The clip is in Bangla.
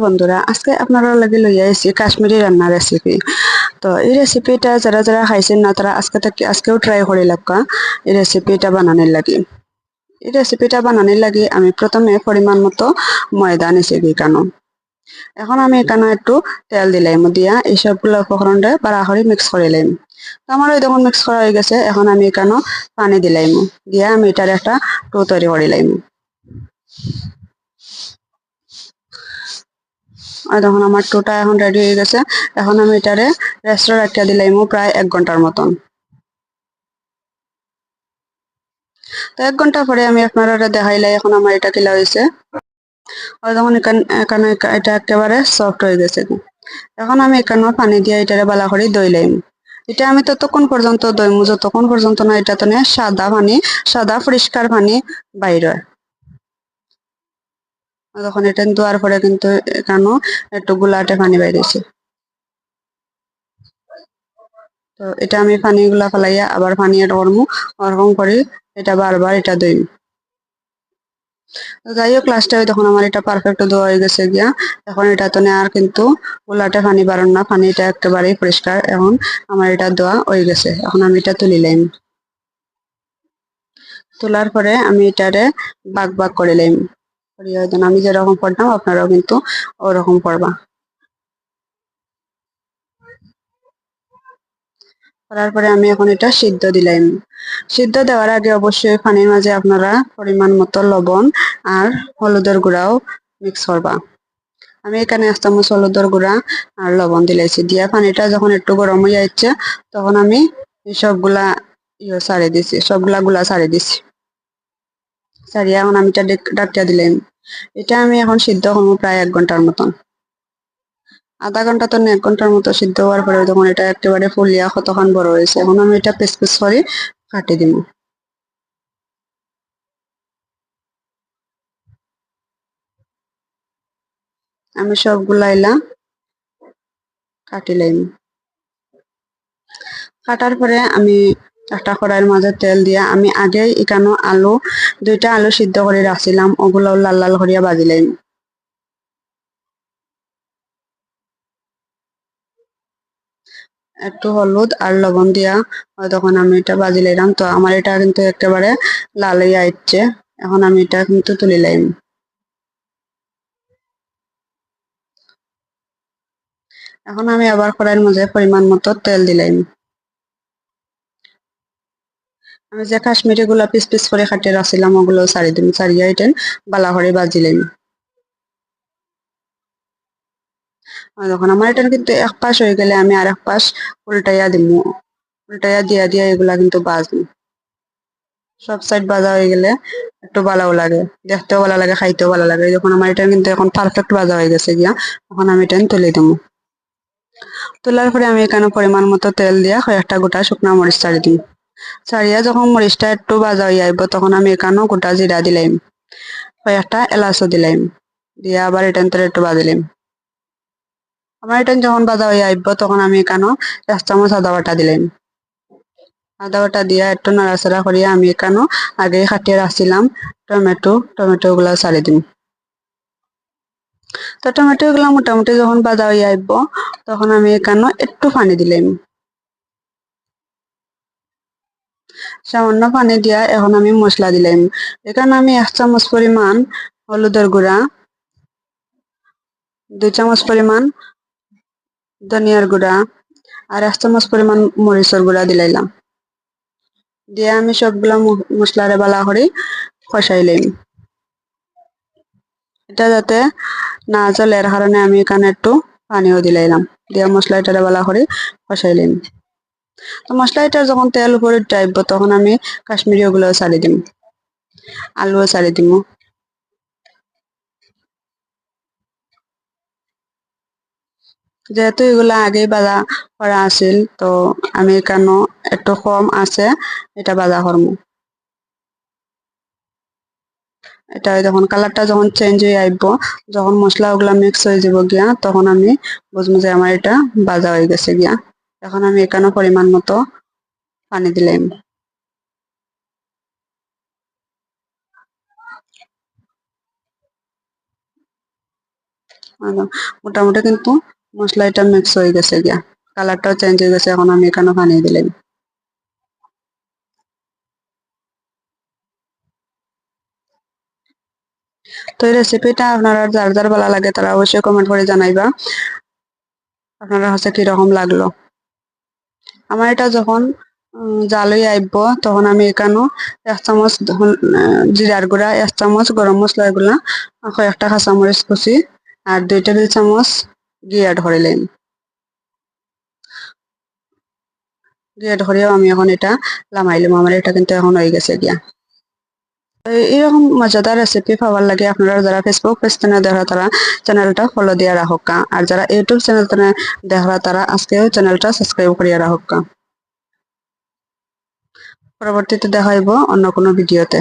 বন্ধুরা, আজকে আপনারা লাগে লইয়া আইছি কাশ্মীরি রান্নার রেসিপি। তো এই রেসিপিটা যারা যারা খাইছেন না তারা আজকেও ট্রাই করে লাগা। এই রেসিপিটা বানানোর লাগে আমি প্রথমে পরিমাণ মতো ময়দা নিছি কেন। এখন আমি এখানে একটু তেল দিলাম, দিয়া এই সবগুলো উপকরণটা বাড়াহরি মিক্স করে লাইম। তো আমার ওই তখন মিক্স করা হয়ে গেছে। এখন আমি এখানে পানি দিলাম, দিয়া আমি এটার একটা ডো তৈরি করে লাইম। আর তখন আমার টোটা এখন রেডি হয়ে গেছে। এখন আমি এটারে রেস্টে রাখিয়া দিলাম প্রায় 1 ঘন্টার মতন। তো 1 ঘন্টা পরে আমি আপনারা দেখাইলাই এখন আমার এটা কিলা হয়েছে। আর তখন এখানে এটা একেবারে সফট হয়ে গেছে। এখন আমি এখানে পানি দিয়ে এটারে বালা করে দইলাম। এটা আমি ততক্ষণ পর্যন্ত দইমু যতক্ষণ পর্যন্ত না এটা তো সাদা পরিষ্কার পানি বাইর হয়। তখন এটা দেওয়ার পরে কিন্তু এখানেও একটু গুলাটে পানি বাইরেছে। তো এটা আমি পানিগুলা ফেলাইয়া আবার পানি এড করবো, ওরকম করে এটা বারবার এটা দই। যাই হোক লাস্টে তখন আমার এটা পারফেক্ট দেওয়া হয়ে গেছে গিয়া। এখন এটা তো আর কিন্তু গোলাটে পানি বাড়ান না, পানিটা একেবারেই পরিষ্কার। এখন আমার এটা দেওয়া হয়ে গেছে। এখন আমি এটা তুলিলাম। তোলার পরে আমি এটারে ভাগ করে লাইম। আমি যেরকম করতাম আপনারাও কিন্তু ওরকম করবা। করার পরে আমি এখন এটা সিদ্ধ দিলাম। সিদ্ধ দেওয়ার আগে অবশ্যই পানির মাঝে আপনারা পরিমাণ মতো লবণ আর হলুদের গুঁড়াও মিক্স করবা। আমি এখানে 1 চামচ হলুদের গুঁড়া আর লবণ দিলাইছি। দিয়া পানিটা যখন একটু গরম হয়ে যাচ্ছে তখন আমি সবগুলা সবগুলা গুলা ছাড়ি দিছি। ছাড়িয়ে এখন আমি এটা ডাকিয়া দিলাম। এটা আমি এখন সিদ্ধ করবো প্রায় 1 ঘন্টার মতন। আধা ঘন্টা তো 1 ঘন্টার মতো সিদ্ধ হওয়ার পরে তখন এটা একেবারে ফুলিয়া কতক্ষণ বড় হয়েছে। এখন আমি এটা পিস পিস করে কাটি দিব। আমি সবগুলা এলা কাটিলাম। কাটার পরে আমি একটা কড়াইয়ের মাঝে তেল দিয়া আমি আগে এখানে 2টা আলু সিদ্ধ করে রাখছিলাম, ওগুলো লাল লাল করিয়া ভাজিলাম। একটু হলুদ আর লবণ দিয়া তখন আমি এটা ভাজি লাইলাম। তো আমার এটা কিন্তু একেবারে লাল হইয়া আসছে। এখন আমি এটা কিন্তু তুলি লাইম। এখন আমি আবার কড়াইয়ের মাঝে পরিমাণ মতো তেল দিলাম। আমি যে কাশ্মীরি গুলা পিস পিস করে কাটিয়ে রাখছিলাম ওগুলো ছাড়িয়া এটা বালা করে ভাজিলাম। যখন আমার এটা কিন্তু এক পাশ হয়ে গেলে আমি আর এক পাশ উল্টাইয়া দিব। উল্টাইয়া দিয়া দিয়া এগুলা কিন্তু ভাজবো। সব সাইড ভাজা হয়ে গেলে একটু ভালোও লাগে, দেখতেও ভালো লাগে, খাইতেও ভালো লাগে। যখন আমার এটা কিন্তু এখন পারফেক্ট ভাজা হয়ে গেছে গিয়া, তখন আমি এটা তুলে দেবো। তোলার পরে আমি এখানে পরিমাণ মতো তেল দিয়া কয়েকটা গোটা শুকনা মরিচ ছাড়ি দিই। ছাড়িয়া যখন মরিচটা একটু ভাজা হয়ে আইব তখন আমি এখানেও গোটা জিরা দিলাম, কয়েকটা এলাচও দিলাম, দিয়া আবার এটা একটু ভাজিলাম। আমার এটা যখন ভাজা হয়ে আইব তখন আমি এখানেও 1 চামচ আদা বাটা দিলাম। আদা বাটা দিয়া একটু নাড়াচাড়া করিয়া আমি এখানেও আগে কাটিয়ে রাখছিলাম টমেটো গুলা ছাড়ি দিম। তো টমেটো গুলা মোটামুটি যখন ভাজা হয়ে আইব তখন আমি এখানেও একটু পানি দিলাম। সামান্য পানি দিয়া এখন আমি মশলা দিলাম। এখানে আমি 1 চামচ পরিমাণ হলুদের গুঁড়া, 2 চামচ পরিমাণ ধনিয়ার গুঁড়া আর 1 চামচ পরিমাণ মরিচের গুঁড়া দিলাইলাম। দিয়ে আমি সবগুলা মশলারে বালা করে কষাইলাম। এটা যাতে না জ্বলে এর কারণে আমি এখানে একটু পানিও দিলাইলাম। দিয়ে মশলা এটারে বালা করে কষাইলাম। তো মশলা এটা যখন তেল উপরে উঠাইব তখন আমি কাশ্মীরি ওগুলো ছাড়ি দিম, আলুও ছাড়ি দিম। যেহেতু এগুলা আগেই ভাজা করা আছিল তো আমি এখানেও একটু কম আছে এটা ভাজা করবো। এটা যখন কালারটা যখন চেঞ্জ হয়ে আইব, যখন মশলা ওগুলা মিক্স হয়ে যাব গিয়া তখন আমি বুঝবো যে আমার এটা ভাজা হয়ে গেছে গিয়া। এখন আমি এখানে পরিমাণ মতো পানি দিলাম। মোটামুটি কিন্তু মশলা এটা মিক্স হয়ে গেছে গিয়া, কালারটাও চেঞ্জ হয়ে গেছে। এখন আমি এখানে পানি দিলাম। তো এই রেসিপিটা আপনারা যার যার ভালো লাগে তারা অবশ্যই কমেন্ট করে জানাইবা আপনারা কাছে কিরকম লাগলো। আমার এটা যখন জাল হয়ে আইব তখন আমি এখানেও 1 চামচ জিরার গুঁড়া, 1 চামচ গরম মশলার গুঁড়া, কয়েকটা কাঁচামরিচ কুচি আর 2 টেবিল চামচ ঘি অ্যাড করিলাম। ঘি অ্যাড করিয়াও আমি এখন এটা লামাইলাম। আমার এটা কিন্তু এখন হয়ে গেছে গিয়া। এরকম মজাদার রেসিপি পাওয়ার লাগে আপনারা যারা ফেসবুক পেজ থেকে দেখা তারা চ্যানেলটা ফলো দিয়ে রাখা, আর যারা ইউটিউব চ্যানেল থেকে দেখা তারা আজকেও চ্যানেলটা সাবস্ক্রাইব করিয়া রাখা। পরবর্তীতে দেখা হইব অন্য কোনো ভিডিওতে।